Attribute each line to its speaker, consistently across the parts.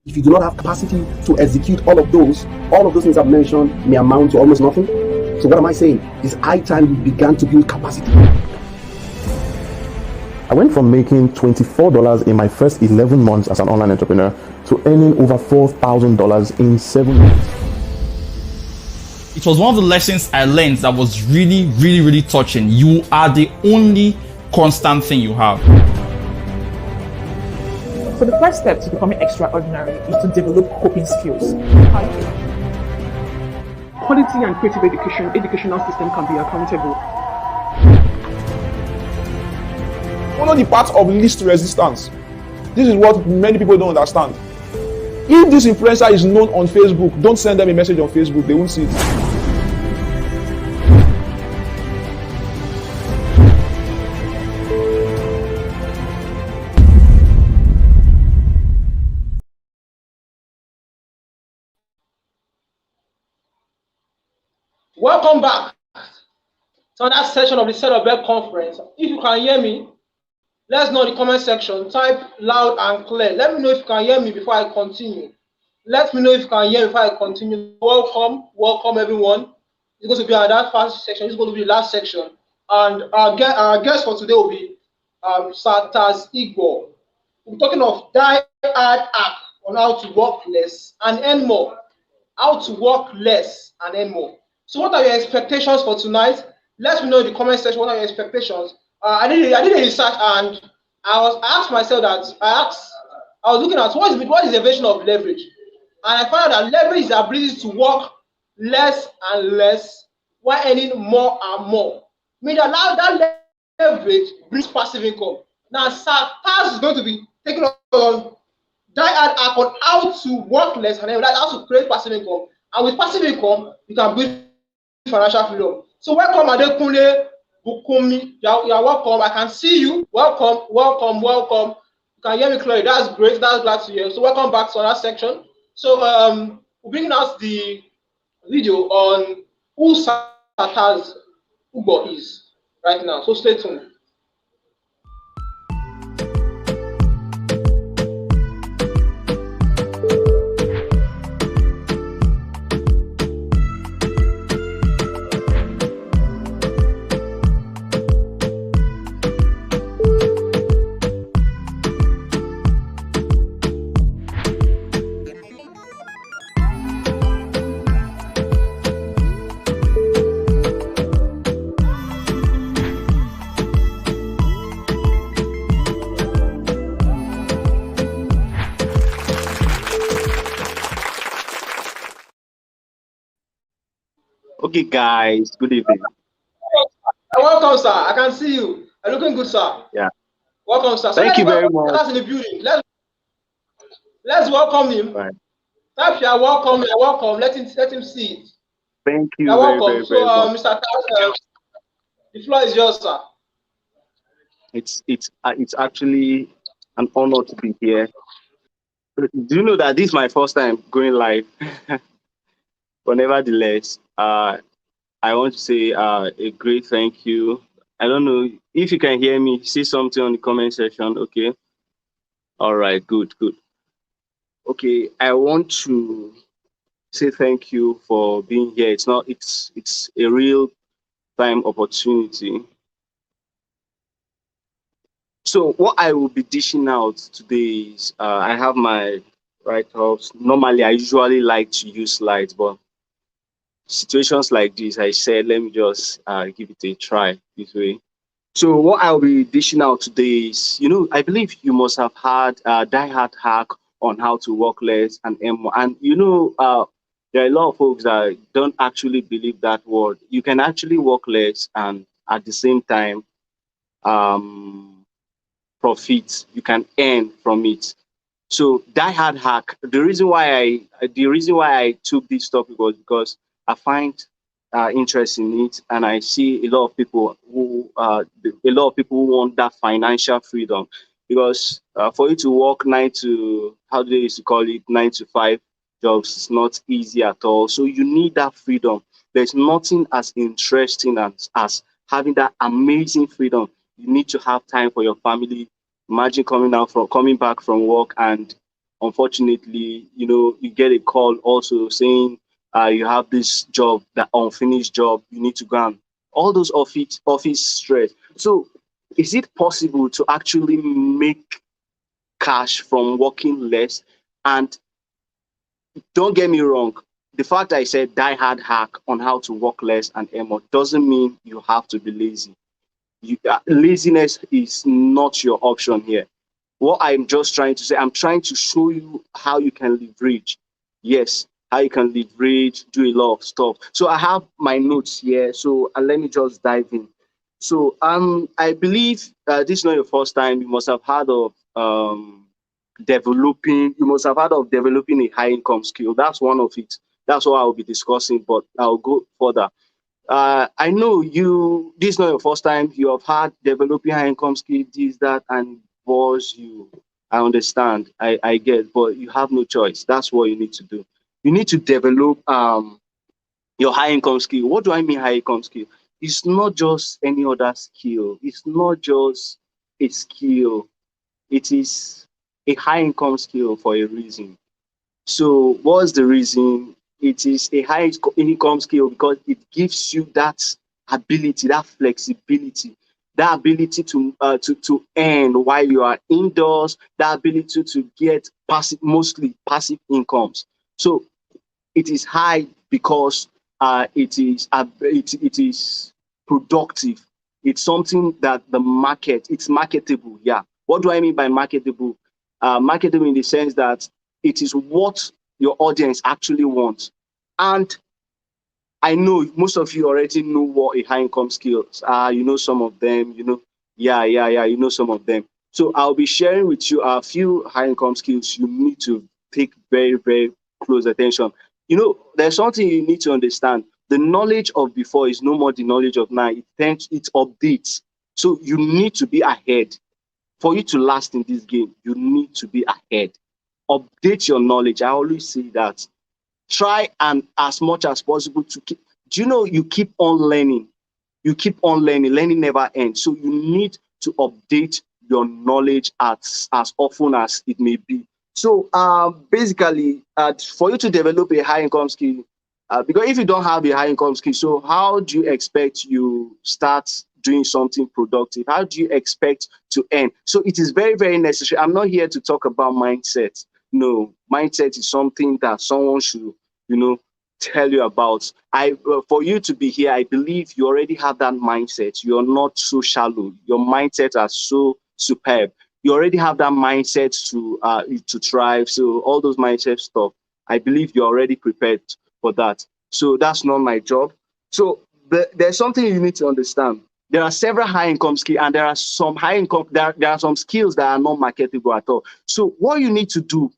Speaker 1: If you do not have capacity to execute all of those things I've mentioned may amount to almost nothing. So what am I saying? It's high time you began to build capacity. I went from making $24 in my first 11 months as an online entrepreneur to earning over $4,000 in 7 months.
Speaker 2: It was one of the lessons I learned that was really touching. You are the only constant thing you have.
Speaker 3: So the first step to becoming extraordinary is to develop coping skills. Quality and creative educational system can be accountable.
Speaker 4: Follow the path of least resistance. This is what many people don't understand. If this influencer is known on Facebook, don't send them a message on Facebook, they won't see it.
Speaker 5: Welcome back to another session of the Set Up Bed Conference. If you can hear me, let us know in the comment section. Type loud and clear. Let me know if you can hear me before I continue. Let me know if you can hear me before I continue. Welcome everyone. It's going to be another first section. It's going to be the last section. And our guest for today will be Sataz Igbo. We're talking of die-hard act on how to work less and earn more. How to work less and earn more. So what are your expectations for tonight? Let me know in the comment section what are your expectations. I did a research and I asked myself that I was looking at what is the definition of leverage, and I found out that leverage is the ability to work less and less while earning more and more. Meaning that leverage brings passive income. Now, Sataz is going to be taking on die-hard act on how to work less and how to create passive income. And with passive income, you can build financial freedom. So welcome Adekunle Bukumi. You're welcome. I can see you. Welcome. You can hear me clearly. That's great. That's glad to hear. So welcome back to another section. So we're bringing out the video on who Sataz Igbo is right now. So stay tuned.
Speaker 6: Okay, guys, good evening.
Speaker 5: Welcome, sir. I can see you. You're looking good, sir.
Speaker 6: Yeah.
Speaker 5: Welcome, sir.
Speaker 6: Thank you very much.
Speaker 5: That's in the building. Let's welcome him.
Speaker 6: Right.
Speaker 5: Type you're welcome. Let him see it.
Speaker 6: Thank you.
Speaker 5: You're welcome.
Speaker 6: Very much.
Speaker 5: Mr. Taz, the floor is yours, sir.
Speaker 6: It's actually an honor to be here. Do you know that this is my first time going live? But nevertheless, I want to say a great thank you. I don't know if you can hear me. Say something on the comment section. Okay. All right. Good. Okay. I want to say thank you for being here. It's a real time opportunity. So what I will be dishing out today is I have my write-ups. Normally, I usually like to use slides, but situations like this, I said, let me just give it a try this way. So what I'll be dishing out today is, I believe you must have had a die-hard hack on how to work less and earn more. And there are a lot of folks that don't actually believe that word. You can actually work less and at the same time profit. You can earn from it. So die-hard hack. The reason why I took this topic was because I find interest in it, and I see a lot of people who want that financial freedom. Because for you to work 9 to 5 jobs, it's not easy at all. So you need that freedom. There's nothing as interesting as having that amazing freedom. You need to have time for your family. Imagine coming back from work and unfortunately, you get a call also saying you have this job, that unfinished job, you need to go and all those office stress. So is it possible to actually make cash from working less? And don't get me wrong, the fact I said die hard hack on how to work less and earn more doesn't mean you have to be lazy. Laziness is not your option here. What I'm just trying to say, I'm trying to show you how you can leverage. Yes, how you can leverage, do a lot of stuff. So I have my notes here. So let me just dive in. So I believe this is not your first time. You must have heard of developing. You must have heard of developing a high income skill. That's one of it. That's what I'll be discussing. But I'll go further. I know this is not your first time. You have had developing high income skill, this, that, and bores you. I understand. I get, but you have no choice. That's what you need to do. You need to develop your high income skill. What do I mean high income skill? It's not just any other skill. It's not just a skill. It is a high income skill for a reason. So what's the reason? It is a high income skill because it gives you that ability, that flexibility, that ability to earn while you are indoors, that ability to get mostly passive incomes. So it is high because it is productive. It's something that it's marketable. Yeah. What do I mean by marketable? Marketable in the sense that it is what your audience actually wants. And I know most of you already know what a high income skills are. You know some of them. Yeah. You know some of them. So I'll be sharing with you a few high income skills you need to take very, very close attention. There's something you need to understand. The knowledge of before is no more the knowledge of now. It updates. So you need to be ahead. For you to last in this game, you need to be ahead. Update your knowledge. I always say that. Try and as much as possible to keep. Do you know you keep on learning? You keep on learning. Learning never ends. So you need to update your knowledge as often as it may be. So basically, for you to develop a high income skill, because if you don't have a high income skill, so how do you expect you start doing something productive? How do you expect to earn? So it is very, very necessary. I'm not here to talk about mindset. No, mindset is something that someone should, tell you about. For you to be here, I believe you already have that mindset. You're not so shallow. Your mindset are so superb. You already have that mindset to thrive. So all those mindset stuff, I believe you're already prepared for that. So that's not my job. So there's something you need to understand. There are several high income skills, and there are some high income. There are some skills that are not marketable at all. So what you need to do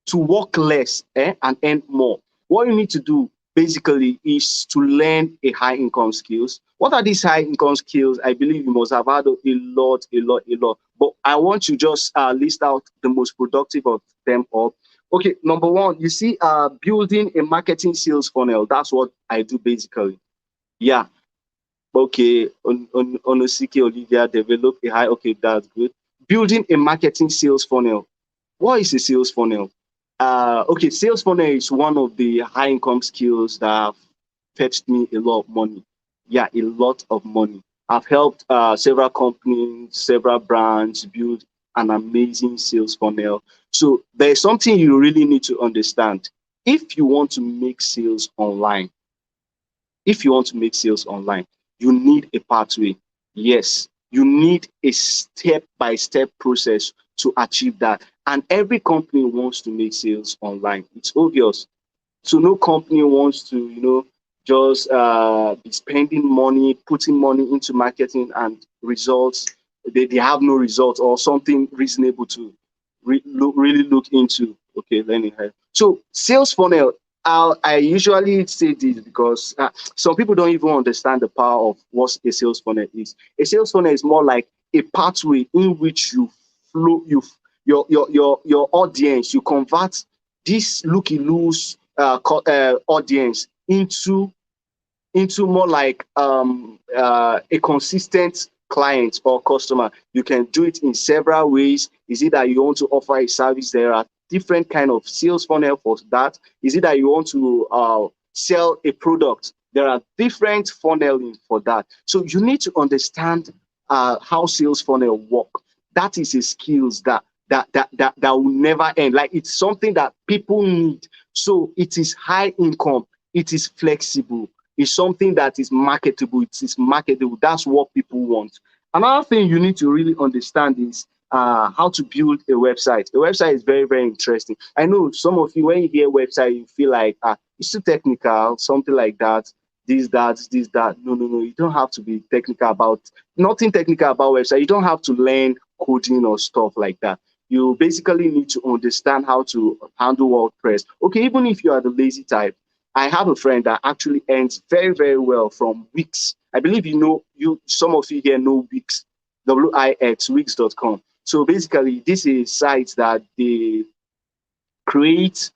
Speaker 6: to work less and earn more, what you need to do basically is to learn a high income skills. What are these high income skills? I believe you must have had a lot. But I want to just list out the most productive of them all. Okay, number one, you see, building a marketing sales funnel. That's what I do basically. Yeah. Okay, on a CK Olivia, develop a high. Okay, that's good. Building a marketing sales funnel. What is a sales funnel? Okay, sales funnel is one of the high income skills that have fetched me a lot of money. Yeah, a lot of money. I've helped several companies, several brands build an amazing sales funnel. So there's something you really need to understand. If you want to make sales online, you need a pathway. Yes, you need a step-by-step process to achieve that. And every company wants to make sales online. It's obvious. So no company wants to, just be spending money, putting money into marketing and results. They have no results or something reasonable to really look into. Okay, let me help. So sales funnel, I usually say this because some people don't even understand the power of what a sales funnel is. A sales funnel is more like a pathway in which you flow, your audience, you convert this looky-loose audience into more like a consistent client or customer. You can do it in several ways. Is it that you want to offer a service different kind of sales funnel for that. Is it that you want to sell a product? There are different funneling for that. So you need to understand how sales funnel work. That is a skills that will never end. Like, it's something that people need. So it is high income. It is flexible. It's something that is marketable. It is marketable. That's what people want. Another thing you need to really understand is how to build a website. A website is very, very interesting. I know some of you, when you hear website, you feel like it's too technical, something like that. This, that. No, no, no. You don't have to be technical about nothing technical about website. You don't have to learn coding or stuff like that. You basically need to understand how to handle WordPress. Okay, even if you are the lazy type, I have a friend that actually earns very, very well from Wix. I believe some of you here know Wix, Wix, Wix.com. So basically, this is a site that they create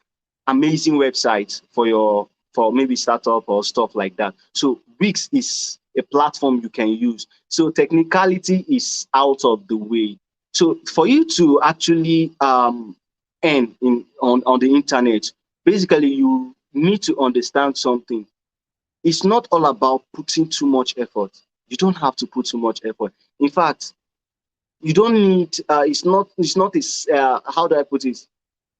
Speaker 6: amazing websites for maybe startup or stuff like that. So Wix is a platform you can use. So technicality is out of the way. So for you to actually earn on the internet, basically you need to understand something. It's not all about putting too much effort. You don't have to put too much effort. In fact, you don't need. It's not how do I put it?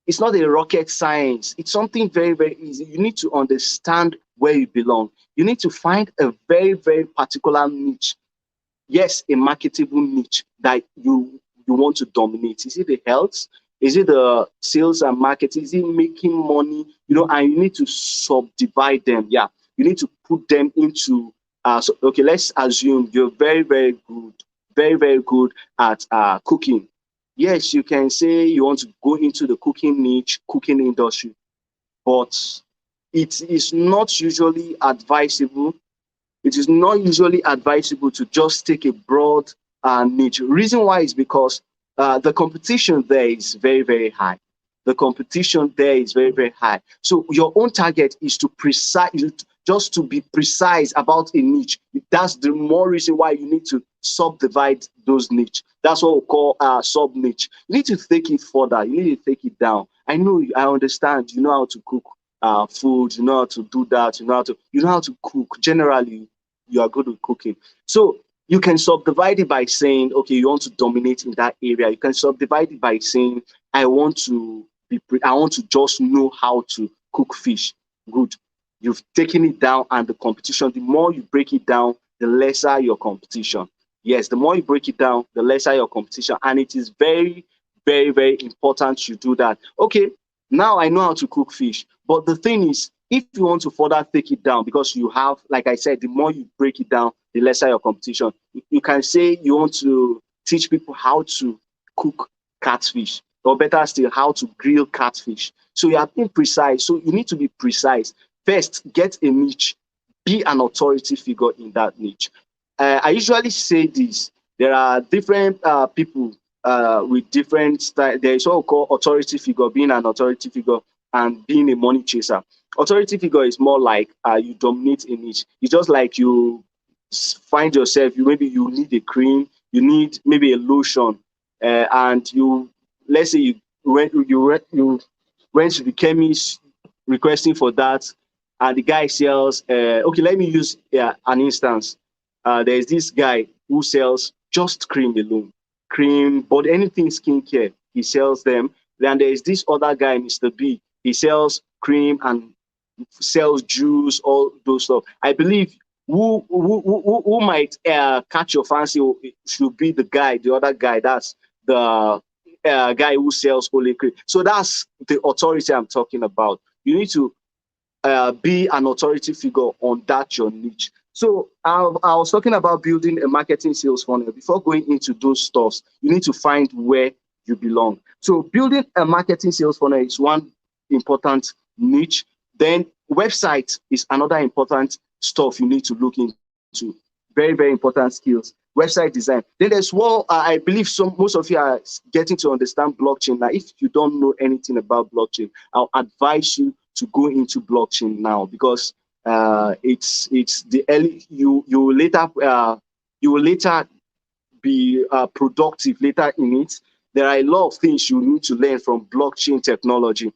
Speaker 6: It's not a rocket science. It's something very, very easy. You need to understand where you belong. You need to find a very, very particular niche. Yes, a marketable niche that you want to dominate. Is it the health? Is it the sales and marketing? Is it making money? And you need to subdivide them. Yeah, you need to put them into. So okay, let's assume you're very, very good at cooking. Yes, you can say you want to go into the cooking niche, cooking industry, but it is not usually advisable. It is not usually advisable to just take a broad niche. Reason why is because the competition there is very, very high. The competition there is very, very high. So your own target is just to be precise about a niche. That's the more reason why you need to subdivide those niche. That's what we call sub niche. You need to take it further. You need to take it down. I understand. You know how to cook food. You know how to do that. You know how to cook. Generally, you are good with cooking. So you can subdivide it by saying, okay, you want to dominate in that area. You can subdivide it by saying, I want to just know how to cook fish. Good. You've taken it down, and the competition, the more you break it down, the lesser your competition. Yes, the more you break it down, the lesser your competition. And it is very, very, very important you do that. Okay, now I know how to cook fish. But the thing is, if you want to further take it down, because you have, like I said, the more you break it down, the lesser your competition. You can say you want to teach people how to cook catfish, or better still, how to grill catfish. So you are being precise. So you need to be precise. First, get a niche. Be an authority figure in that niche. I usually say this. There are different people with different style. There is what we call authority figure, being an authority figure, and being a money chaser. Authority figure is more like you dominate a niche. It's just like you find yourself, maybe you need a cream, you need maybe a lotion, and let's say you went to the chemist requesting for that, and the guy sells. Okay, let me use an instance. There's this guy who sells just cream alone, cream, but anything skincare, he sells them. Then there's this other guy, Mr. B. He sells cream and sells juice, all those stuff. I believe who might catch your fancy should be the other guy. That's the guy who sells only cream. So that's the authority I'm talking about. You need to be an authority figure on that your niche. So I was talking about building a marketing sales funnel. Before going into those stuffs, you need to find where you belong. So building a marketing sales funnel is one important niche. Then website is another important stuff you need to look into. Very, very important skills. Website design. Then there's I believe most of you are getting to understand blockchain. Now, if you don't know anything about blockchain, I'll advise you to go into blockchain now, because it's the early you will later be productive later in it. there are a lot of things you need to learn from blockchain technology.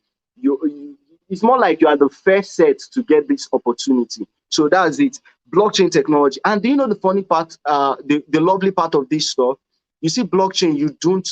Speaker 6: It's more like you are the first set to get this opportunity. So that's it. Blockchain technology. And do you know the funny part, the lovely part of this stuff? You see, blockchain, you don't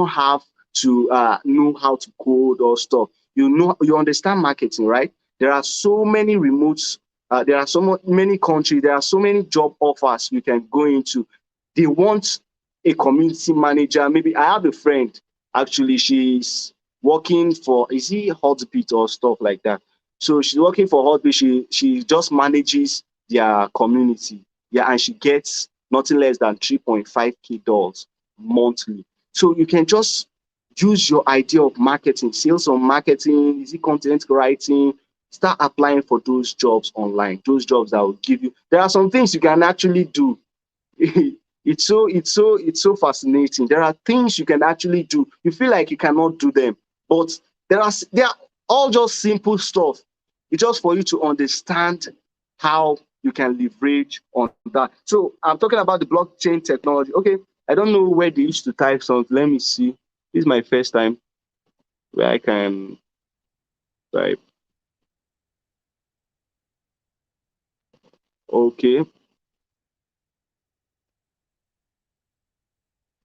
Speaker 6: have to know how to code or stuff. You understand marketing, right? There are so many remotes, there are so many countries, there are so many job offers you can go into. They want a community manager. Maybe I have a friend, actually, she's working for, is he Hotbit or stuff like that? So she's working for Hotbit. She just manages their community. Yeah, and she gets nothing less than $3.5K monthly. So you can just use your idea of marketing, sales on marketing, is it content writing, start applying for those jobs online, those jobs that will give you. There are some things you can actually do. It's so fascinating. There are things you can actually do. You feel like you cannot do them, but they are all just simple stuff. It's just for you to understand how you can leverage on that. So I'm talking about the blockchain technology. Okay, I don't know where they used to type something. Let me see. This is my first time where I can type. Okay.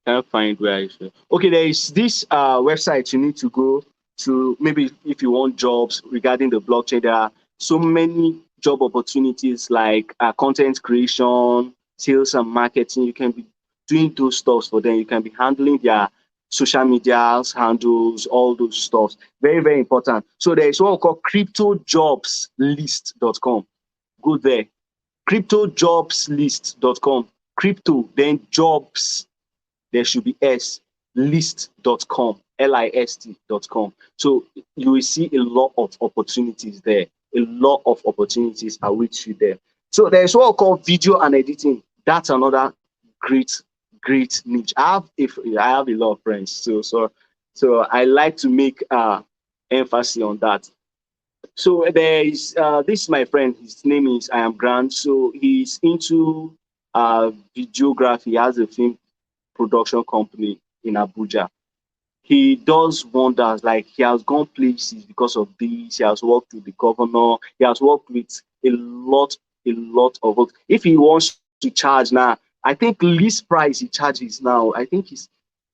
Speaker 6: Can't find where I should. Okay, there is this website you need to go to. Maybe if you want jobs regarding the blockchain, there are so many job opportunities like content creation, sales and marketing. You can be doing those stuff for them. You can be handling their social medias, handles, all those stuff. Very, very important. So there is one called cryptojobslist.com. Go there. Cryptojobslist.com. Crypto, then jobs, there should be list.com, list.com. So you will see a lot of opportunities there. A lot of opportunities are with you there. So there's what called video and editing. That's another great niche. I have a lot of friends, so I like to make emphasis on that. So there is this is my friend. His name is I am Grant. So he's into videography. He has a film production company in Abuja. He does wonders. Like, he has gone places because of this. He has worked with the governor. He has worked with a lot of work. If he wants to charge now, I think least price he charges now, I think it's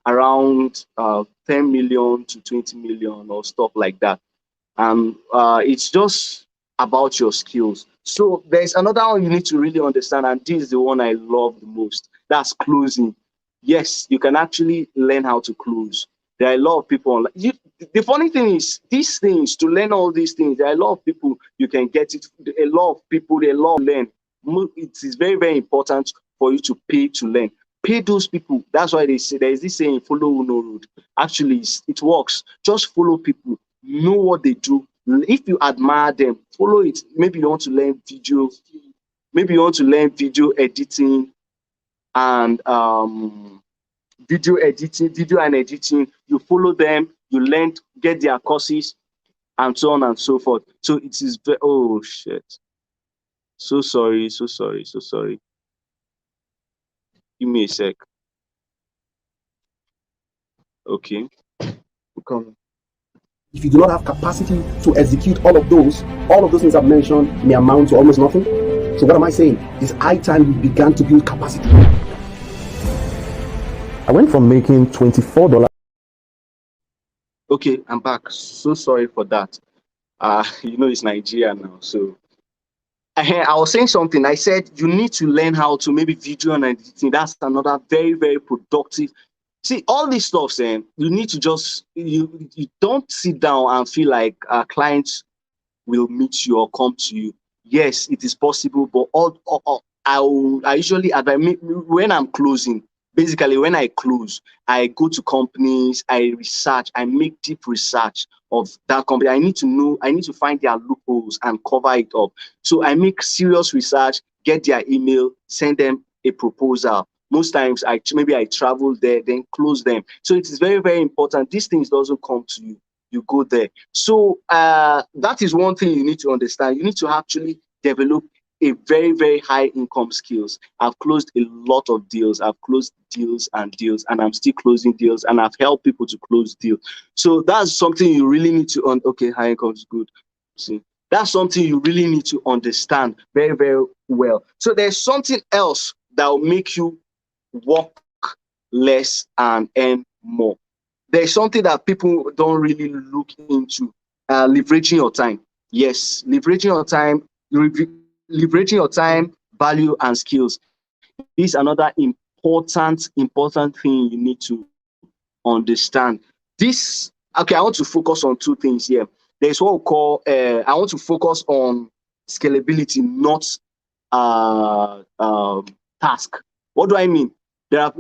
Speaker 6: around 10 million to 20 million or stuff like that. And it's just about your skills. So there's another one you need to really understand, and this is the one I love the most. That's closing. Yes, you can actually learn how to close. There are a lot of people online. The funny thing is, these things, to learn all these things, there are a lot of people you can get it. A lot of people, a lot learn. It is very, very important for you to pay to learn. Pay those people. That's why they say there is this saying, follow no road. Actually, it works. Just follow people. Know what they do. If you admire them, follow it. Maybe you want to learn video. Maybe you want to learn video editing and video and editing. You follow them. You learn, get their courses, and so on and so forth. So it is very, oh shit. So sorry. Give me a sec. Okay. Come.
Speaker 1: If you do not have capacity to execute all of those things I've mentioned may amount to almost nothing. So what am I saying? It's high time you began to build capacity. I went from making $24.
Speaker 6: Okay, I'm back. So sorry for that. It's Nigeria now. So I was saying something. I said you need to learn how to maybe video and editing. That's another very, very productive. See, all these stuff, you need to just, you don't sit down and feel like clients will meet you or come to you. Yes, it is possible, but I usually advise, when I'm closing, basically when I close, I go to companies, I research, I make deep research of that company. I need to find their loopholes and cover it up. So I make serious research, get their email, send them a proposal. Most times maybe I travel there, then close them. So it is very, very important. These things doesn't come to you. You go there. So that is one thing you need to understand. You need to actually develop a very, very high income skills. I've closed a lot of deals. I've closed deals, and I'm still closing deals, and I've helped people to close deals. So that's something you really need to okay, high income is good. See, that's something you really need to understand very, very well. So there's something else that will make you work less and earn more. There's something that people don't really look into, leveraging your time. Yes, leveraging your time, value, and skills is another important thing you need to understand. This, okay, I want to focus on two things here. There's what we call, I want to focus on scalability, not task. What do I mean? There are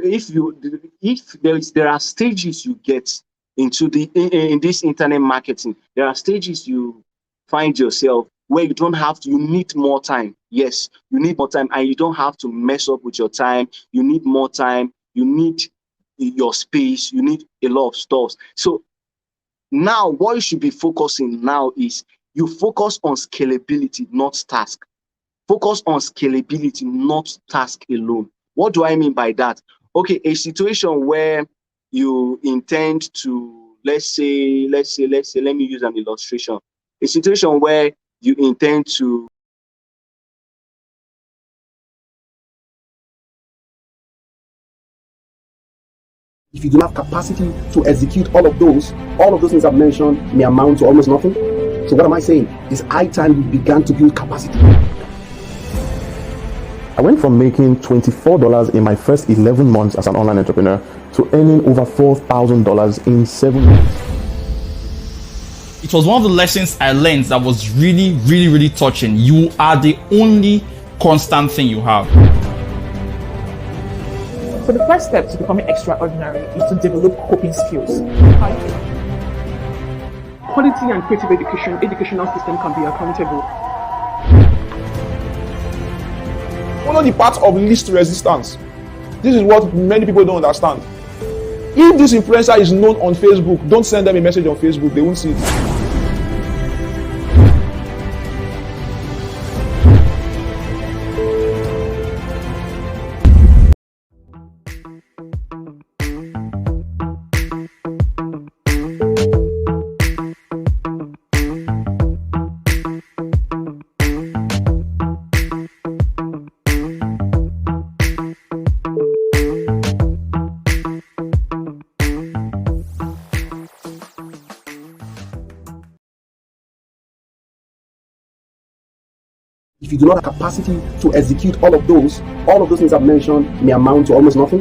Speaker 6: stages you get into in this internet marketing. There are stages you find yourself where you don't have to, you need more time. Yes, you need more time, and you don't have to mess up with your time. You need more time, you need your space, you need a lot of stuff. So now what you should be focusing now is you focus on scalability, not task. Focus on scalability, not task alone. What do I mean by that? Okay, a situation where you intend to, let's say, let me use an illustration. A situation where you intend to
Speaker 1: if you do not have capacity to execute all of those things I've mentioned may amount to almost nothing. So what am I saying? It's high time we began to build capacity.
Speaker 7: I went from making $24 in my first 11 months as an online entrepreneur to earning over $4,000 in 7 months.
Speaker 2: It was one of the lessons I learned that was really, really, really touching. You are the only constant thing you have.
Speaker 3: So the first step to becoming extraordinary is to develop coping skills. Quality and creative educational system can be accountable.
Speaker 4: Follow the path of least resistance. This is what many people don't understand. If this influencer is known on Facebook, don't send them a message on Facebook, they won't see it.
Speaker 1: If you do not have capacity to execute all of those things I've mentioned may amount to almost nothing.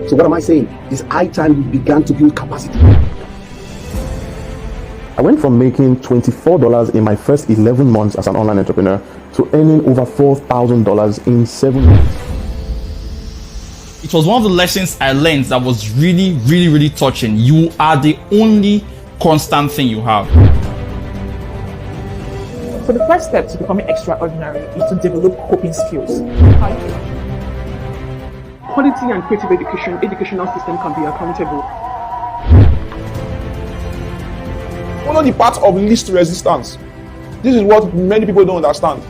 Speaker 1: So what am I saying? It's high time we began to build capacity.
Speaker 7: I went from making $24 in my first 11 months as an online entrepreneur to earning over $4,000 in 7 months.
Speaker 2: It was one of the lessons I learned that was really, really, really touching. You are the only constant thing you have.
Speaker 3: So the first step to becoming extraordinary is to develop coping skills. Quality and creative educational system can be accountable.
Speaker 4: Follow the path of least resistance. This is what many people don't understand.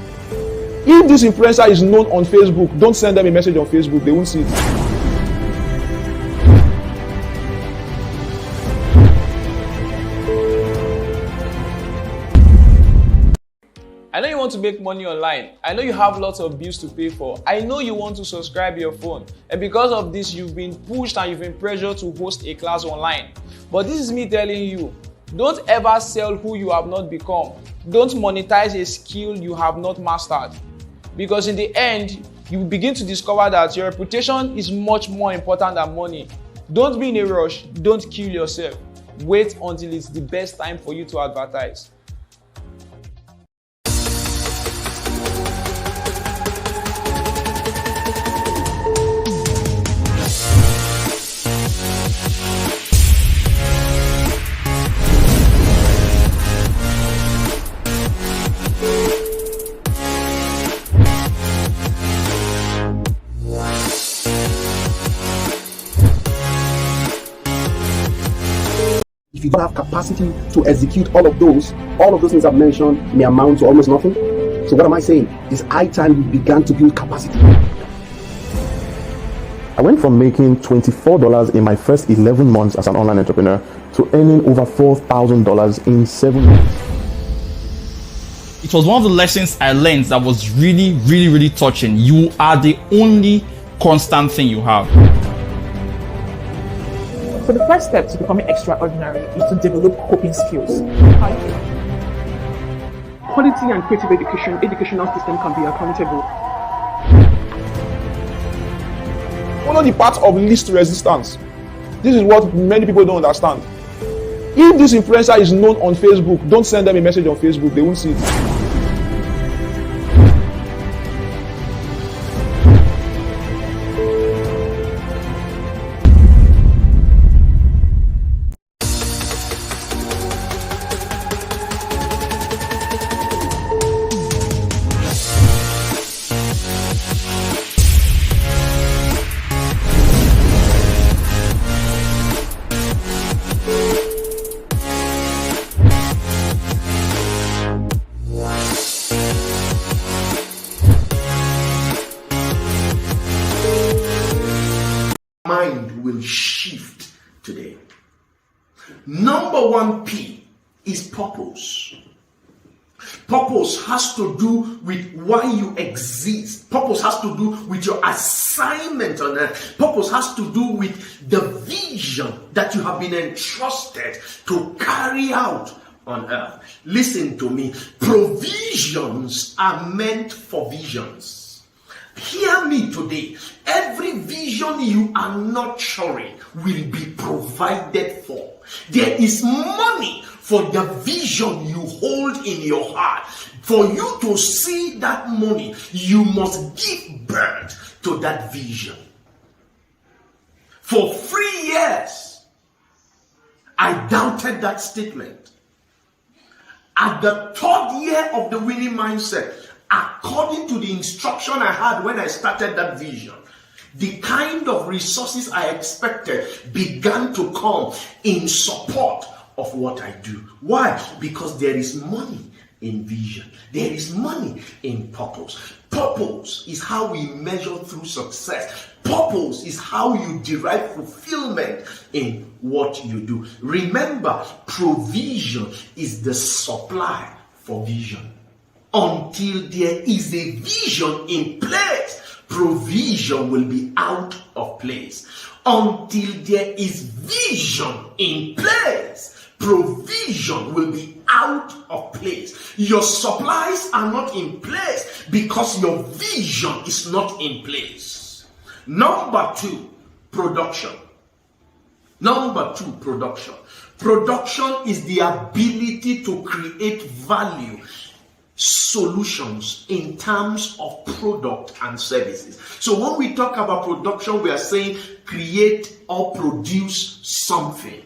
Speaker 4: If this influencer is known on Facebook, don't send them a message on Facebook, they won't see it.
Speaker 8: I know you want to make money online. I know you have lots of bills to pay for. I know you want to subscribe your phone. And because of this, you've been pushed and you've been pressured to host a class online. But this is me telling you, don't ever sell who you have not become. Don't monetize a skill you have not mastered. Because in the end, you begin to discover that your reputation is much more important than money. Don't be in a rush. Don't kill yourself. Wait until it's the best time for you to advertise.
Speaker 1: If you don't have capacity to execute all of those things I've mentioned may amount to almost nothing. So what am I saying? It's high time you began to build capacity.
Speaker 7: I went from making $24 in my first 11 months as an online entrepreneur to earning over $4,000 in 7 months.
Speaker 2: It was one of the lessons I learned that was really, really, really touching. You are the only constant thing you have.
Speaker 3: So the first step to becoming extraordinary is to develop coping skills.
Speaker 9: Quality and creative educational system can be accountable.
Speaker 4: Follow the path of least resistance. This is what many people don't understand. If this influencer is known on Facebook, don't send them a message on Facebook, they won't see it.
Speaker 1: Mind will shift today. Number 1 P is purpose. Purpose has to do with why you exist. Purpose has to do with your assignment on earth. Purpose has to do with the vision that you have been entrusted to carry out on earth. Listen to me. Provisions are meant for visions. Hear me today. Every vision you are nurturing will be provided for. There is money for the vision you hold in your heart. For you to see that money, you must give birth to that vision. For 3 years, I doubted that statement. At the 3rd year of the winning mindset, according to the instruction I had when I started that vision, the kind of resources I expected began to come in support of what I do. Why? Because there is money in vision. There is money in purpose. Purpose is how we measure through success. Purpose is how you derive fulfillment in what you do. Remember, provision is the supply for vision. Until there is a vision in place, provision will be out of place. Until there is vision in place, provision will be out of place. Your supplies are not in place because your vision is not in place. Number 2, production. Number 2, production. Production is the ability to create value, solutions in terms of product and services. So when we talk about production, we are saying create or produce something.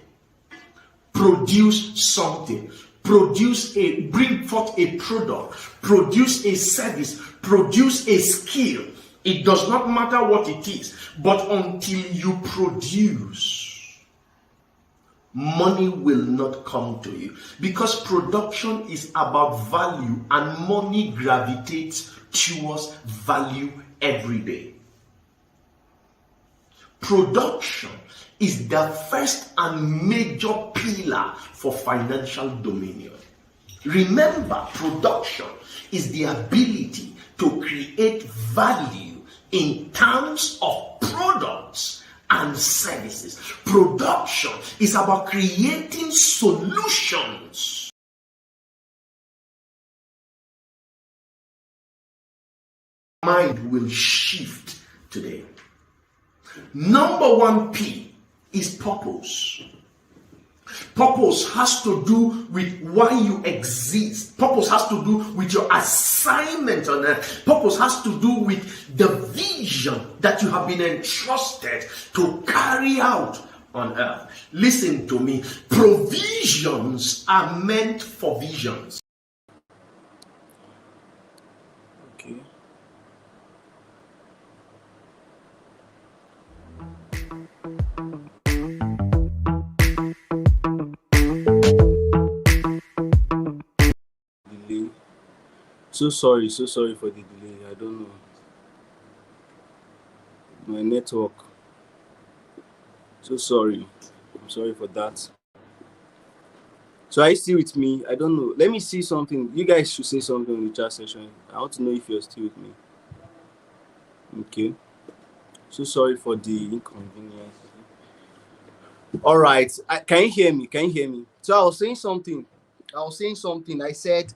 Speaker 1: Produce something. Bring forth a product. Produce a service. Produce a skill. It does not matter what it is, but until you produce, money will not come to you, because production is about value and money gravitates towards value every day. Production is the first and major pillar for financial dominion. Remember, production is the ability to create value in terms of products and services. Production is about creating solutions. Mind will shift today. Number 1 P is purpose. Purpose has to do with why you exist. Purpose has to do with your assignment on earth. Purpose has to do with the vision that you have been entrusted to carry out on earth. Listen to me. Provisions are meant for visions.
Speaker 8: Okay.
Speaker 6: So sorry for the delay. I don't know. My network. So sorry. I'm sorry for that. So are you still with me? I don't know. Let me see something. You guys should say something in the chat section. I want to know if you're still with me. Okay. So sorry for the inconvenience. All right. Can you hear me? Can you hear me? So I was saying something. I said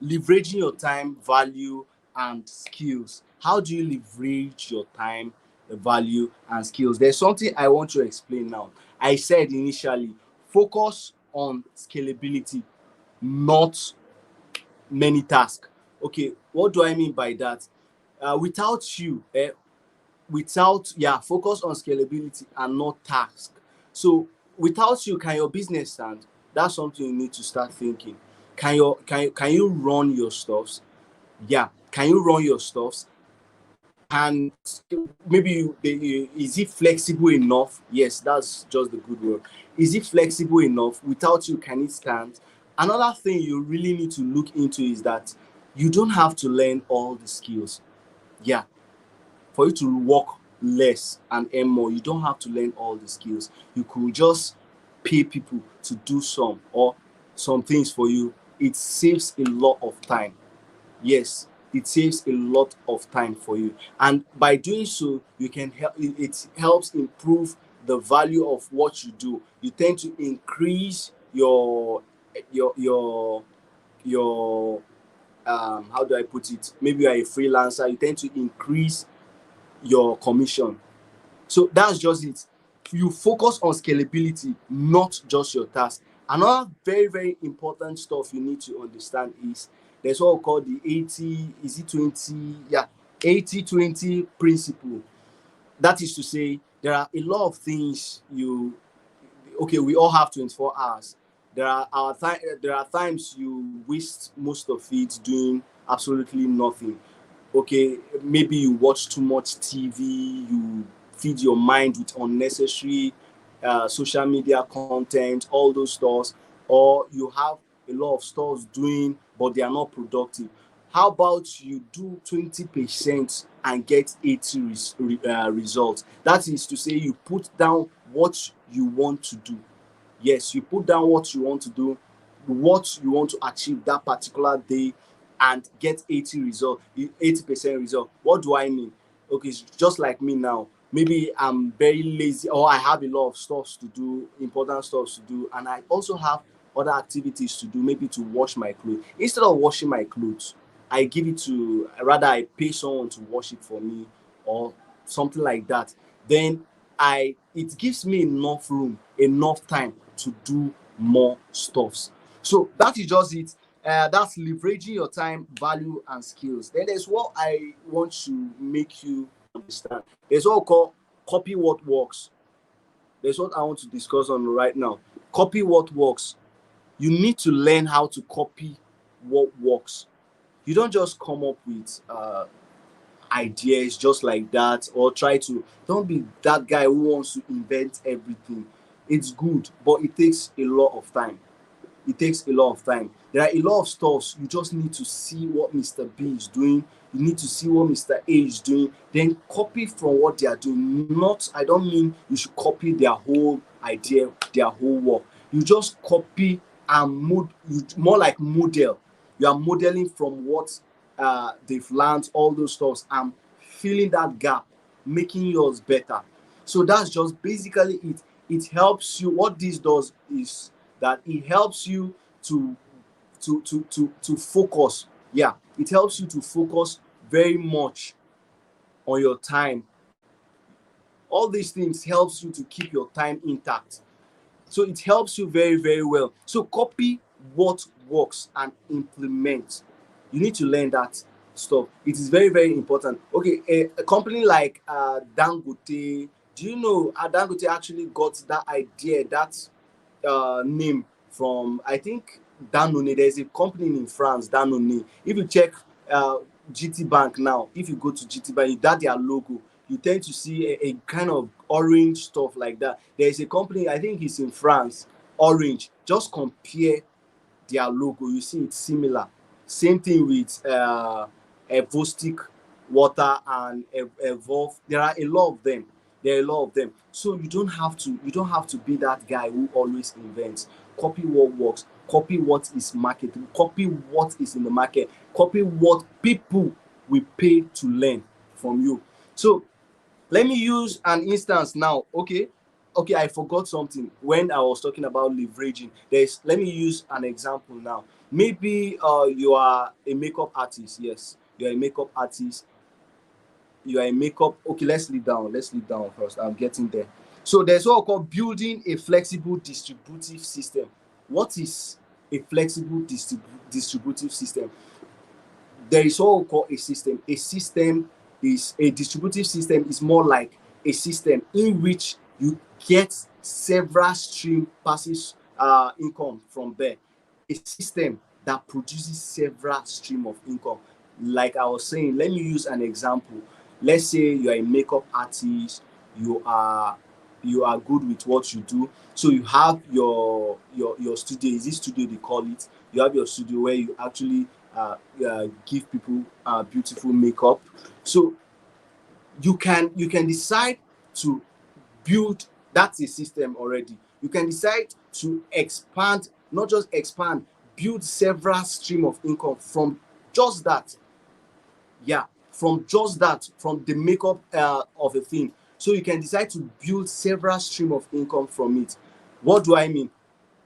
Speaker 6: leveraging your time, value, and skills. How do you leverage your time, value, and skills? There's something I want to explain now. I said initially, focus on scalability, not many tasks. Okay, what do I mean by that? Without you, focus on scalability and not task. So without you, can your business stand? That's something you need to start thinking. Can you run your stuffs? Yeah, can you run your stuffs? And maybe is it flexible enough? Yes, that's just the good word. Is it flexible enough? Without you, can it stand? Another thing you really need to look into is that you don't have to learn all the skills. Yeah, for you to work less and earn more, you don't have to learn all the skills. You could just pay people to do some things for you. It saves a lot of time. Yes, it saves a lot of time for you, and by doing so you can help. It helps improve the value of what you do. You tend to increase your your how do I put it? Maybe you're a freelancer, you tend to increase your commission. So that's just it. You focus on scalability, not just your task. Another very, very important stuff you need to understand is there's what we call the 80, is it 20? Yeah, 80-20 principle. That is to say, there are a lot of things we all have 24 hours. There are times you waste most of it doing absolutely nothing. Okay, maybe you watch too much TV, you feed your mind with unnecessary social media content, all those stuff, or you have a lot of stuff doing, but they are not productive. How about you do 20% and get 80 results? That is to say, you put down what you want to do. Yes, you put down what you want to do, what you want to achieve that particular day, and get 80% result. What do I mean? Okay, it's just like me now. Maybe I'm very lazy, or I have a lot of stuff to do, important stuff to do, and I also have other activities to do, maybe to wash my clothes. Instead of washing my clothes, I give it to, rather I pay someone to wash it for me, or something like that. Then it gives me enough room, enough time to do more stuffs. So that is just it. That's leveraging your time, value, and skills. Then there's what I want to make you understand. There's what we call copy what works. There's what I want to discuss on right now. Copy what works. You need to learn how to copy what works. You don't just come up with ideas just like that, or don't be that guy who wants to invent everything. It's good, but it takes a lot of time. There are a lot of stuffs. You just need to see what Mr. B is doing. You need to see what Mr. A is doing. Then copy from what they are doing. I don't mean you should copy their whole idea, their whole work. You just copy and more like model. You are modeling from what they've learned, all those stuffs, and filling that gap, making yours better. So that's just basically it. It helps you. What this does is that it helps you to focus. Yeah, it helps you to focus very much on your time. All these things helps you to keep your time intact. So it helps you very, very well. So copy what works and implement. You need to learn that stuff. It is very, very important. Okay, a company like Dangote, do you know Dangote actually got that idea, that name from, I think, Danone. There's a company in France, Danone. If you check GT Bank now, if you go to GT Bank, that their logo, you tend to see a kind of orange stuff like that. There's a company, I think it's in France, Orange. Just compare their logo. You see it's similar. Same thing with Evostic water and Evolve. There are a lot of them. There are a lot of them. So you don't have to be that guy who always invents. Copy what works, copy what is marketing, copy what is in the market, copy what people will pay to learn from you. So let me use an instance now. Okay, I forgot something when I was talking about leveraging. Let me use an example now. Maybe you are a makeup artist. Yes, you are a makeup artist. You are a makeup. Okay, let's leave down first. I'm getting there. So there's what we call building a flexible distributive system. What is a flexible distributive system? There is what we call a system. A distributive system is more like a system in which you get several stream passive income from there. A system that produces several stream of income. Like I was saying, let me use an example. Let's say you are a makeup artist, you are good with what you do. So you have your studio. Is this studio they call it? You have your studio where you actually give people beautiful makeup. So you can decide to build. That's a system already. You can decide to expand, not just expand, build several stream of income from just that. Yeah, from just that, from the makeup of a thing. So you can decide to build several stream of income from it. What do I mean?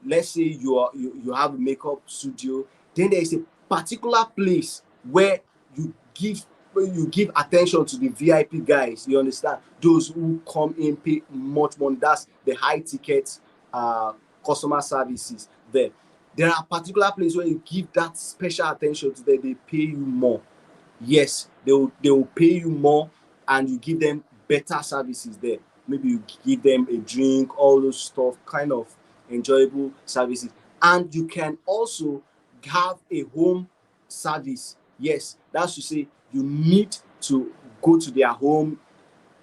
Speaker 6: Let's say you have a makeup studio, then there is a particular place where you give attention to the VIP guys. You understand? Those who come in, pay much money. That's the high ticket customer services there. There are particular places where you give that special attention to them. They pay you more. Yes, they will pay you more, and you give them better services there. Maybe you give them a drink, all those stuff, kind of enjoyable services. And you can also have a home service. Yes, that's to say you need to go to their home.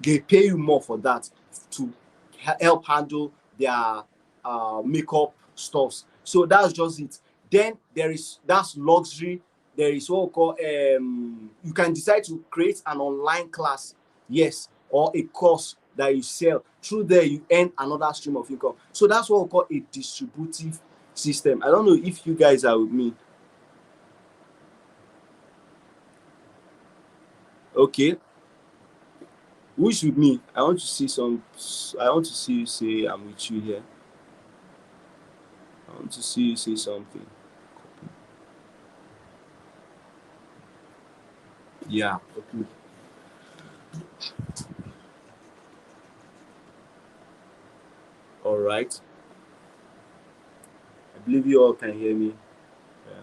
Speaker 6: They pay you more for that to help handle their makeup stuffs. So that's just it. Then that's luxury. There is what we call you can decide to create an online class, yes, or a course that you sell. Through there, you earn another stream of income. So that's what we call a distributive system. I don't know if you guys are with me. Okay. Who's with me? I want to see you say I'm with you here. I want to see you say something. Yeah, okay. All right. I believe you all can hear me. Yeah,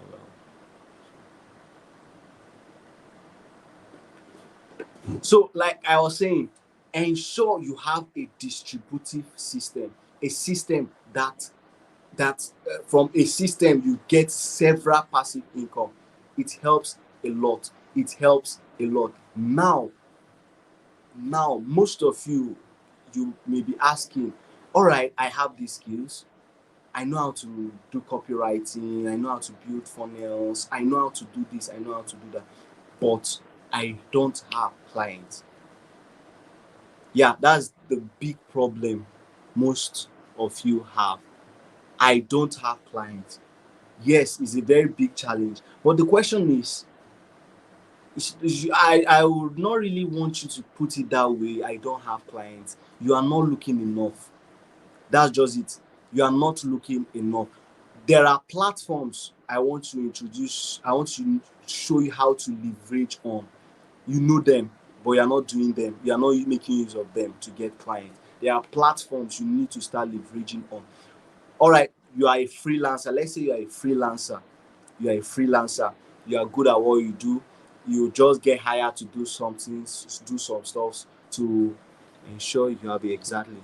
Speaker 6: well. So, like I was saying, ensure you have a distributive system, a system that from a system you get several passive income. It helps a lot. It helps a lot. Now, most of you may be asking, all right, I have these skills. I know how to do copywriting. I know how to build funnels. I know how to do this. I know how to do that. But I don't have clients. Yeah, that's the big problem most of you have. I don't have clients. Yes, it's a very big challenge. But the question is, I would not really want you to put it that way. I don't have clients. You are not looking enough. That's just it. You are not looking enough. There are platforms I want to introduce. I want to show you how to leverage on. You know them, but you are not doing them. You are not making use of them to get clients. There are platforms you need to start leveraging on. All right, you are a freelancer. Let's say you are a freelancer. You are a freelancer. You are good at what you do. You just get hired to do something, do some stuff to ensure you have it exactly.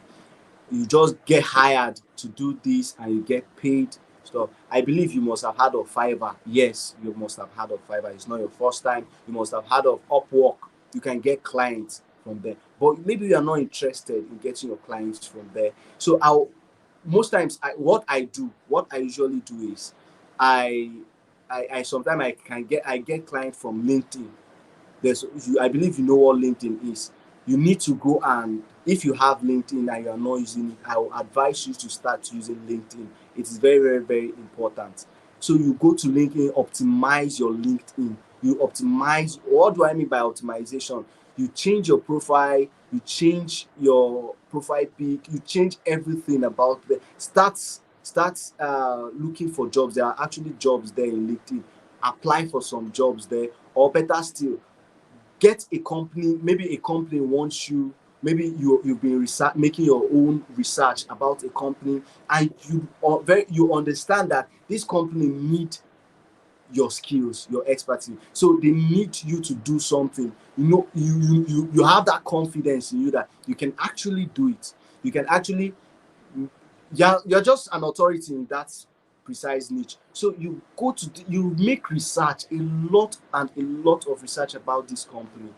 Speaker 6: You just get hired to do this and you get paid stuff. I believe you must have heard of Fiverr. Yes, you must have heard of Fiverr. It's not your first time. You must have heard of Upwork. You can get clients from there. But maybe you are not interested in getting your clients from there. So most times what I usually do is I I sometimes I get clients from LinkedIn. I believe you know what LinkedIn is. You need to go, and if you have LinkedIn and you are not using it, I will advise you to start using LinkedIn. It is very, very, very important. So you go to LinkedIn, optimize your LinkedIn. You optimize. What do I mean by optimization? You change your profile, you change your profile pic, you change everything about the start looking for jobs. There are actually jobs there in LinkedIn. Apply for some jobs there, or better still, get a company. Maybe a company wants you. Maybe you've been making your own research about a company, and you understand that this company need your skills, your expertise. So they need you to do something. You have that confidence in you that you can actually do it. You can actually, you're just an authority in that precise niche. So you make research, a lot of research about this company,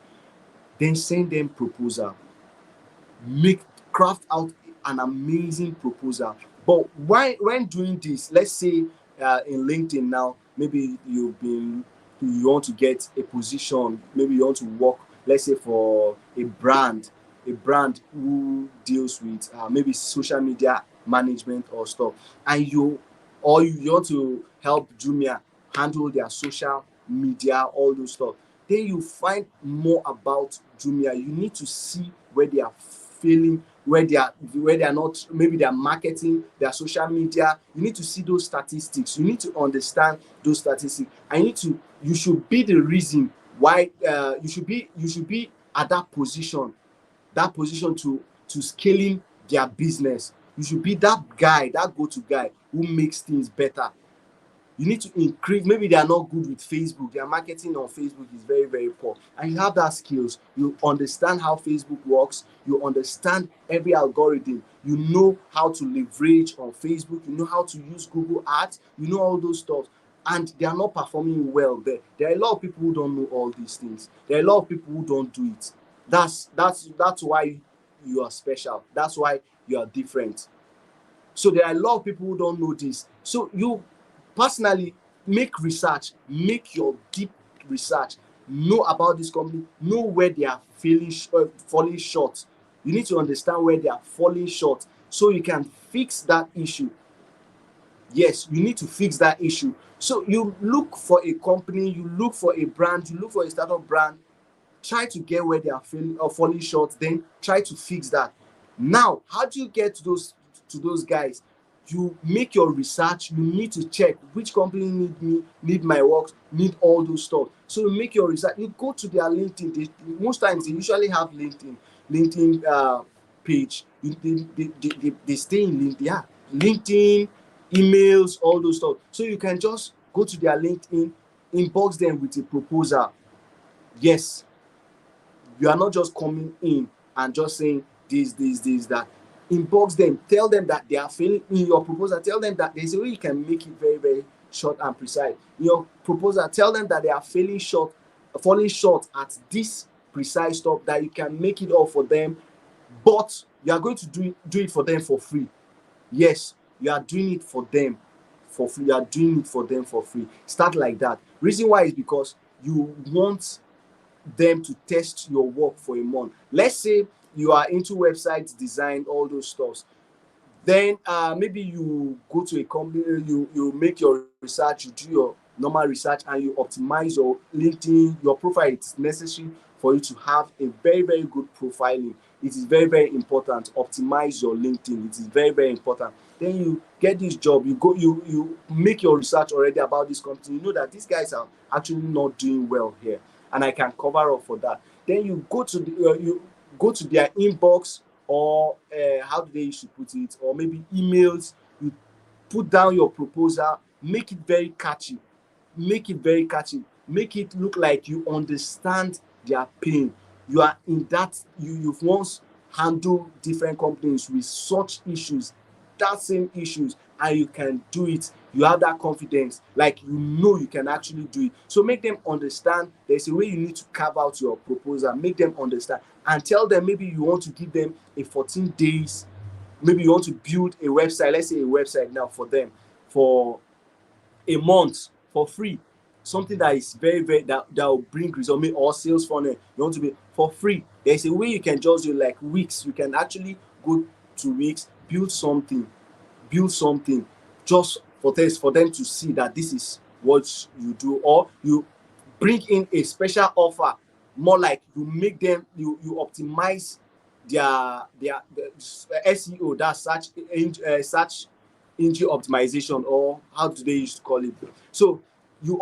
Speaker 6: then send them proposal. Craft out an amazing proposal. But when doing this, let's say in LinkedIn now, maybe you want to get a position, maybe you want to work, let's say, for a brand who deals with maybe social media management or stuff, and you want to help Jumia handle their social media, all those stuff. Then you find more about Jumia. You need to see where they are failing, where they are not, maybe they are marketing their social media. You need to see those statistics. You need to understand those statistics. You should be the reason why you should be at that position to scaling their business. You should be that guy, that go-to guy who makes things better. You need to increase. Maybe they are not good with Facebook. Their marketing on Facebook is very, very poor. And you have that skills. You understand how Facebook works. You understand every algorithm. You know how to leverage on Facebook. You know how to use Google Ads. You know all those stuff. And they are not performing well there. There are a lot of people who don't know all these things. There are a lot of people who don't do it. That's why you are special. That's why you are different. So there are a lot of people who don't know this. So you personally make research, make your deep research, know about this company, know where they are falling short. You need to understand where they are falling short so you can fix that issue. Yes, you need to fix that issue. So you look for a company, you look for a brand, you look for a startup brand, try to get where they are failing or falling short, then try to fix that. Now, how do you get to those guys? You make your research. You need to check which company need my work, need all those stuff. So you make your research. You go to their LinkedIn. Most times they usually have LinkedIn page. They stay in LinkedIn. Yeah, LinkedIn, emails, all those stuff. So you can just go to their LinkedIn, inbox them with a proposal. Yes, you are not just coming in and just saying this, that. Inbox them, tell them that they are failing in your proposal. Tell them that there's a way you can make it very, very short and precise. In your proposal, tell them that they are falling short at this precise stuff, that you can make it all for them, but you are going to do it for them for free. Yes, you are doing it for them for free. You are doing it for them for free. Start like that. Reason why is because you want them to test your work for a month. Let's say you are into website design, all those stuff. Then maybe you go to a company, you make your research, you do your normal research, and you optimize your LinkedIn, your profile. It's necessary for you to have a very, very good profiling. It is very, very important. Optimize your LinkedIn. It is very, very important. Then you get this job. You make your research already about this company. You know that these guys are actually not doing well here, and I can cover up for that. Then you go to their inbox, or how do they used to put it, or maybe emails. You put down your proposal, make it very catchy, make it look like you understand their pain. You are in that, you've once handled different companies with such issues, that same issues, and you can do it. You have that confidence, like you can actually do it. So make them understand there's a way you need to carve out your proposal. Make them understand, and tell them maybe you want to give them a 14 days. Maybe you want to build a website. Let's say a website now for them for a month for free, something that is very that will bring result, or sales funnel, you want to be for free. There's a way you can just do like weeks. You can actually go to weeks, build something just for them to see that this is what you do, or you bring in a special offer, more like you make them, you optimize their SEO, that's search engine optimization, or how do they used to call it. So you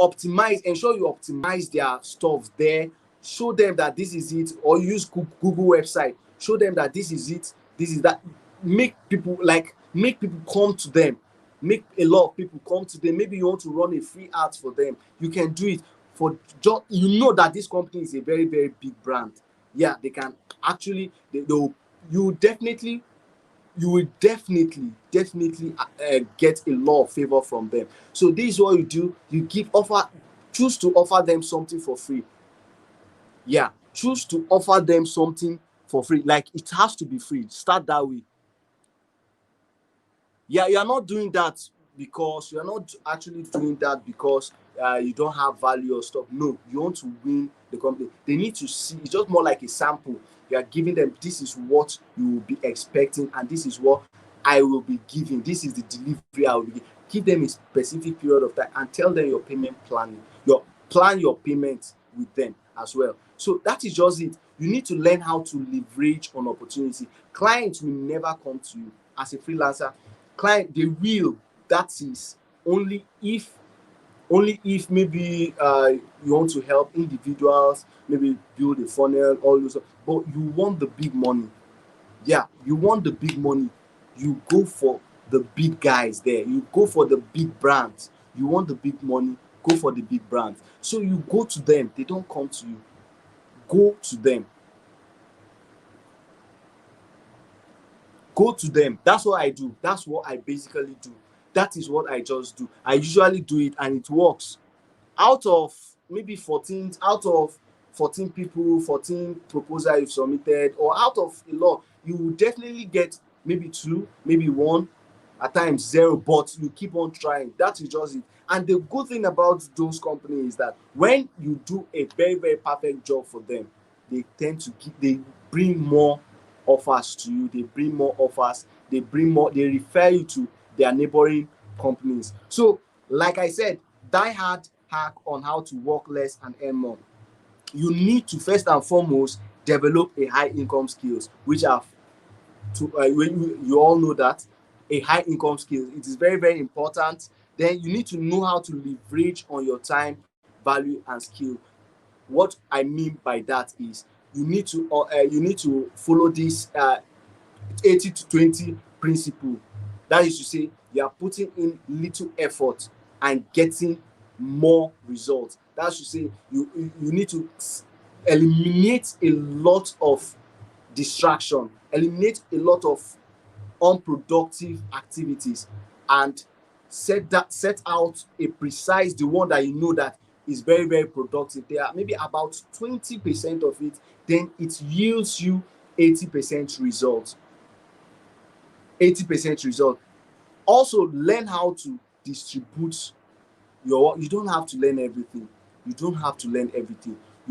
Speaker 6: ensure you optimize their stuff there, show them that this is it, or use Google website, show them that this is it, this is that. Make people come to them, make a lot of people come to them. Maybe you want to run a free ad for them, you can do it for just, you know that this company is a very big brand. Yeah, they can actually, you will definitely get a lot of favor from them. So this is what you do. You choose to offer them something for free. Yeah, choose to offer them something for free. Like, it has to be free. Start that way. Yeah, you are not doing that because you don't have value or stuff. No, you want to win the company. They need to see. It's just more like a sample. You are giving them, this is what you will be expecting, and this is what I will be giving. This is the delivery I will be giving. Give them a specific period of time and tell them your payment planning. Plan your payments with them as well. So that is just it. You need to learn how to leverage on opportunity. Clients will never come to you as a freelancer. Client, they will. That is only if maybe you want to help individuals, maybe build a funnel, all those. But you want the big money. Yeah, you want the big money. You go for the big guys there. You go for the big brands. You want the big money, go for the big brands. So you go to them. They don't come to you. Go to them. Go to them. That's what I do. That's what I basically do. That is what I just do. I usually do it, and it works. Out of 14 people, 14 proposals you've submitted, or out of a lot, you will definitely get maybe 2, maybe 1, at times 0, but you keep on trying. That is just it. And the good thing about those companies is that when you do a very perfect job for them, they tend to they bring more offers to you. They bring more offers. They refer you to their neighboring companies. So, like I said, die-hard hack on how to work less and earn more. You need to first and foremost develop a high income skills, which are you all know that a high income skill, it is very important. Then you need to know how to leverage on your time, value, and skill. What I mean by that is you need to follow this 80-20 principle. That is to say, you are putting in little effort and getting more results. That's to say, you need to eliminate a lot of distraction, eliminate a lot of unproductive activities, and set out a precise, the one that you know that is very productive. There are maybe about 20% of it, then it yields you 80% results. 80% result. Also, learn how to distribute your work. You don't have to learn everything. You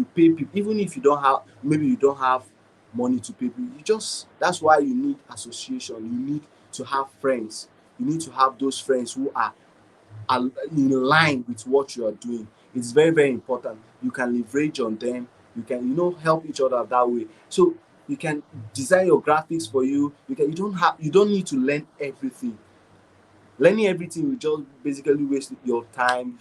Speaker 6: pay people, even if you don't have money to pay people. That's why you need association. You need to have friends. You need to have those friends who are in line with what you are doing. It's very important. You can leverage on them. You can help each other that way. So you can design your graphics for you. You don't need to learn everything. Learning everything will just basically waste your time.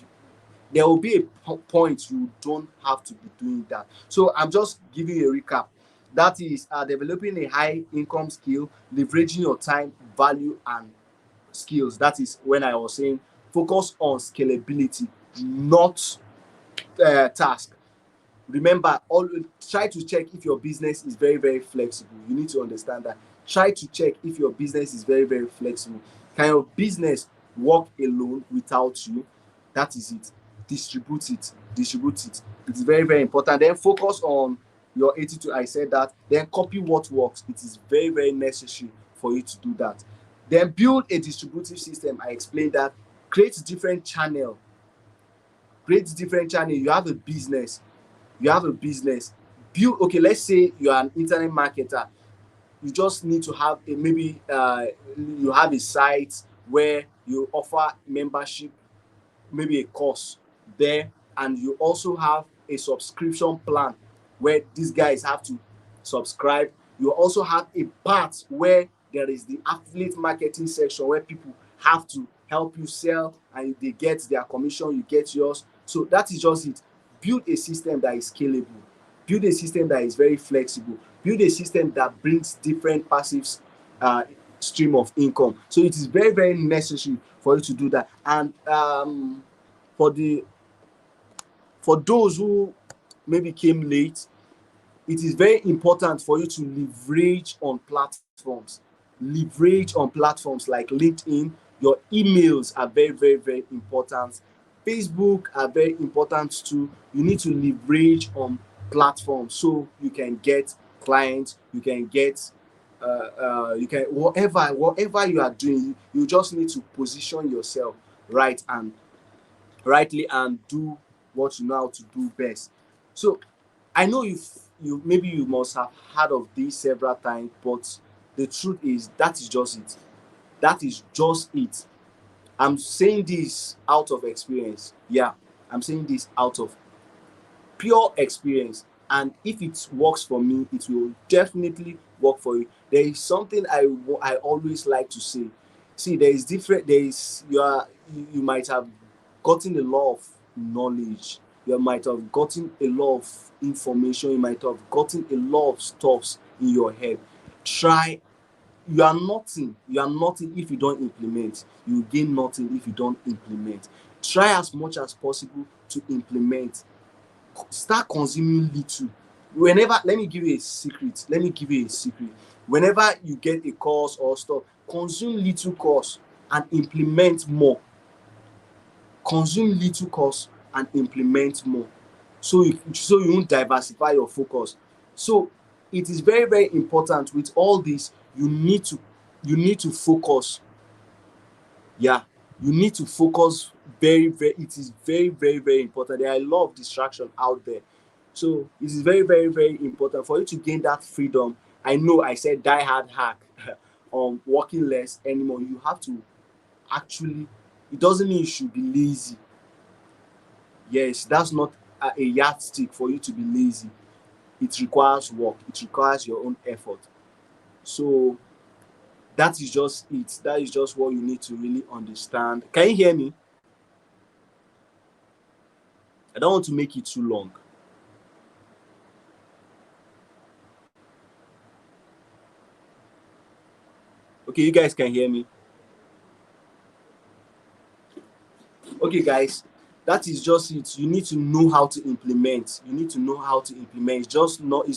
Speaker 6: There will be a point you don't have to be doing that. So I'm just giving you a recap. That is developing a high income skill, leveraging your time, value, and skills. That is when I was saying focus on scalability, not task. Remember, always try to check if your business is very flexible. You need to understand that. Try to check if your business is very flexible. Can your business work alone without you? That is it. Distribute it. It's very important. Then focus on your 82. I said that. Then copy what works. It is very necessary for you to do that. Then build a distributive system. I explained that. Create different channel. create different channel. You have a business. Build. Okay, let's say you are an internet marketer. You just need to have a maybe you have a site where you offer membership, maybe a course there, and you also have a subscription plan where these guys have to subscribe. You also have a part where there is the affiliate marketing section where people have to help you sell and they get their commission, you get yours. So that is just it. Build a system that is scalable, build a system that is very flexible, build a system that brings different passive uh, stream of income. So it is very, very necessary for you to do that. And for the for those who maybe came late, it is very important for you to leverage on platforms. Leverage on platforms like LinkedIn. Your emails are very, very, very important. Facebook are very important too. You need to leverage on platforms so you can get clients, you can get you can whatever you are doing, you just need to position yourself right and rightly and do what you know how to do best. So I know you maybe you must have heard of this several times, but the truth is that is just it. That is just it. I'm saying this out of experience. Yeah, I'm saying this out of pure experience. And if it works for me, it will definitely work for you. There is something I always like to say. See, there is different. There is you might have gotten a lot of knowledge. You might have gotten a lot of information. You might have gotten a lot of stuffs in your head. Try. You are nothing. You are nothing if you don't implement. You gain nothing if you don't implement. Try as much as possible to implement. Start consuming little. Whenever, let me give you a secret. Whenever you get a course or stuff, consume little course and implement more. Consume little course and implement more. So you won't diversify your focus. So it is very, very important with all this. You need to focus. Yeah, you need to focus very, very. It is very, very, very important. There are a lot of distraction out there. So it is very, very, very important for you to gain that freedom. I know I said die hard hack on working less anymore. You have to actually, it doesn't mean you should be lazy. Yes, that's not a yardstick for you to be lazy. It requires work, it requires your own effort. So that is just it. That is just what you need to really understand. Can you hear me? I don't want to make it too long. Okay, you guys can hear me. Okay, guys, that is just it. You need to know how to implement. It's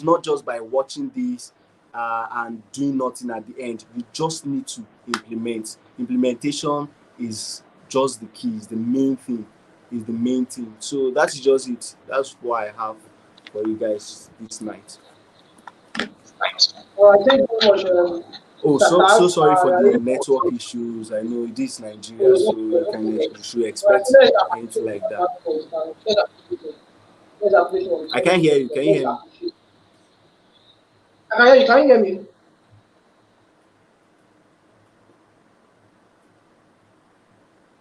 Speaker 6: not just by watching this and doing nothing at the end. You just need to implement. Implementation is just the key, is the main thing. So that is just it. That's what I have for you guys this night.
Speaker 5: Thank you very much.
Speaker 6: Oh,
Speaker 5: Mr.
Speaker 6: so
Speaker 5: Taz.
Speaker 6: sorry for
Speaker 5: I
Speaker 6: the
Speaker 5: really
Speaker 6: network issues. I know it is Nigeria, so you should expect anything like that. I can't hear you. Can you hear me?
Speaker 5: I can hear you. Can you hear me?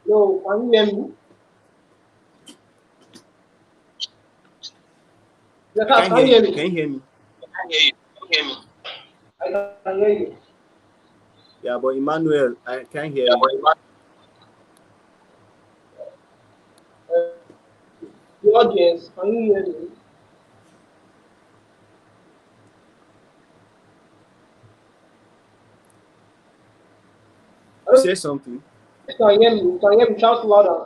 Speaker 5: No, can you hear me? Yes,
Speaker 6: I can't
Speaker 5: can
Speaker 6: hear
Speaker 5: you hear
Speaker 6: you.
Speaker 5: me?
Speaker 6: Can you hear me?
Speaker 5: I can hear you.
Speaker 6: Yeah, but Emmanuel, I can't hear you.
Speaker 5: The audience, can you hear me?
Speaker 6: You say something.
Speaker 5: Can you hear me? Can you hear me? Shout louder.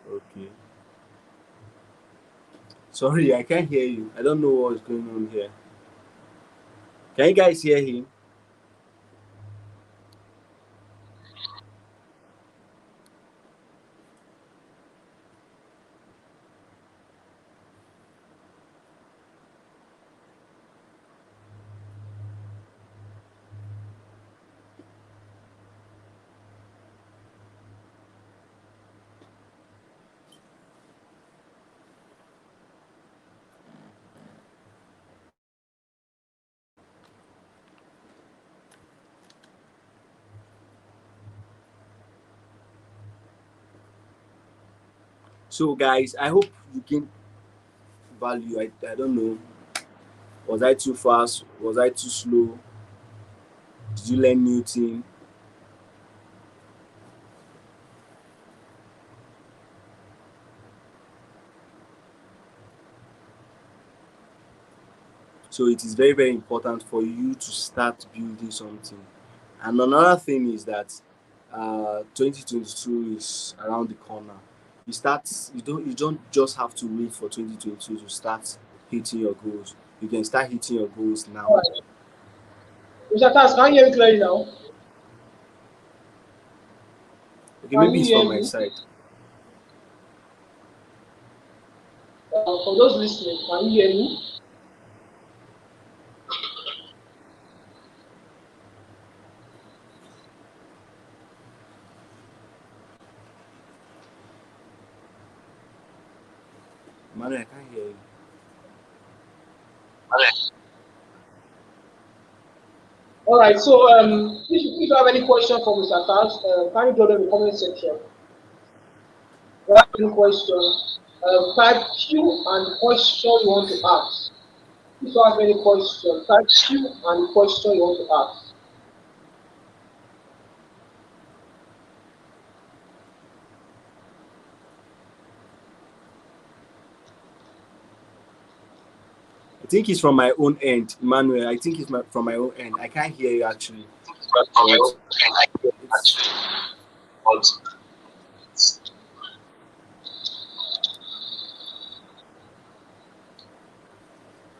Speaker 6: Okay. Sorry, I can't hear you. I don't know what's going on here. Can you guys hear him? So guys, I hope you gain value. I don't know. Was I too fast? Was I too slow? Did you learn new thing? So it is very, very important for you to start building something. And another thing is that 2022 is around the corner. You don't just have to wait for 2022 to start hitting your goals. You can start hitting your goals now.
Speaker 5: All right. Mr. Taz, can you hear me clearly now?
Speaker 6: Okay, maybe it's from my side.
Speaker 5: For those listening, can you hear me?
Speaker 6: Manuel, I can't hear you.
Speaker 5: All right, so if you have any question for Mr. Taz, can you drop them in the comment section? If you have any question, type Q and the question you want to ask. If you have any question, type Q and the question you want to ask.
Speaker 6: I think it's from my own end, Emmanuel. I think it's from my own end. I can't hear you actually.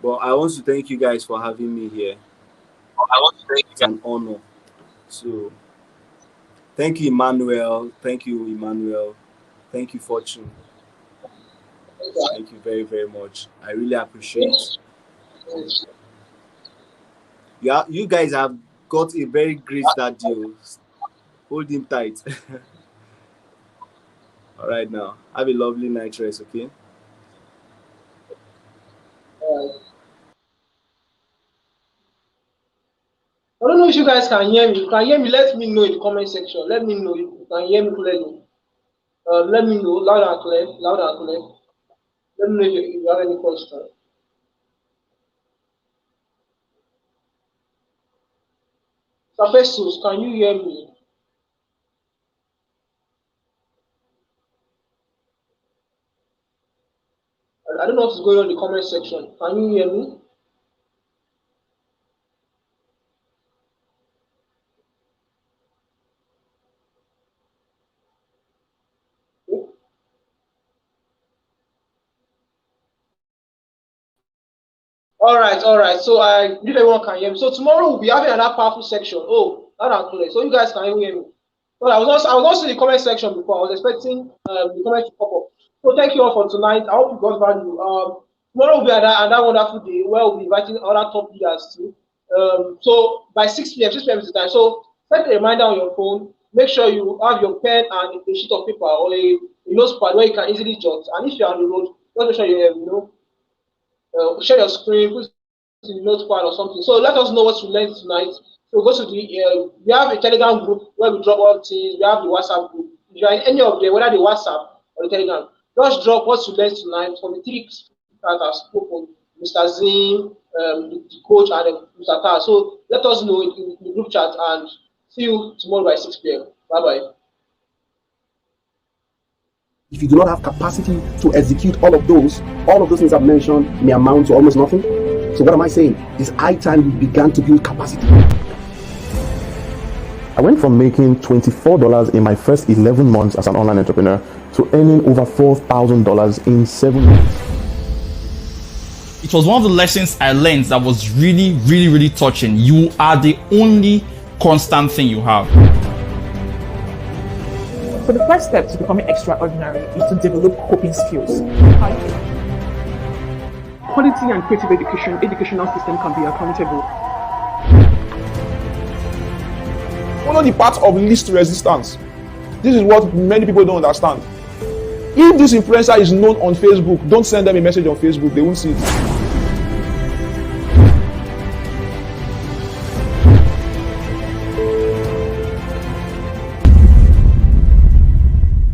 Speaker 6: But I want to thank you guys for having me here. It's an honor. So thank you, Emmanuel. Thank you, Emmanuel. Thank you, Fortune. Thank you very, very much. I really appreciate it. Yeah, you guys have got a very great start deal. Hold him tight. All right, now have a lovely night rest, okay?
Speaker 5: I don't know if you guys can hear me. If you can hear me, let me know in the comment section. Let me know if you can hear me clearly. Let me know loud and clear. Loud and clear. Let me know if you have any question. Professors, can you hear me? I don't know what's going on in the comment section. Can you hear me? All right. So I believe everyone can hear me. So tomorrow we'll be having another powerful section. Oh, loud and clear. So you guys can hear me. Well, I was also in the comment section before. I was expecting the comments to pop up. So thank you all for tonight. I hope you got value. Tomorrow will be another wonderful day where we'll be inviting other top leaders too. So by 6 p.m. is the time. So set a reminder on your phone. Make sure you have your pen and a sheet of paper or a notepad where you can easily jot. And if you're on the road, just make sure you share your screen, put it in the notepad or something. So let us know what you learned tonight. So go to the we have a Telegram group where we drop all things. We have the WhatsApp group. If you are in any of them, whether the WhatsApp or the Telegram, just drop what you learned tonight from the three that have spoken, Mr. Zim, the coach, and Mr. Tar. So let us know in the group chat and see you tomorrow by 6 p.m. Bye-bye.
Speaker 10: If you do not have capacity to execute all of those things I've mentioned may amount to almost nothing. So what am I saying? It's high time we began to build capacity.
Speaker 7: I went from making $24 in my first 11 months as an online entrepreneur to earning over $4,000 in 7 months.
Speaker 2: It was one of the lessons I learned that was really touching. You are the only constant thing you have.
Speaker 3: So the first step to becoming extraordinary is to develop coping skills.
Speaker 9: Quality and creative educational system can be accountable.
Speaker 4: Follow the path of least resistance. This is what many people don't understand. If this influencer is known on Facebook, don't send them a message on Facebook. They won't see it.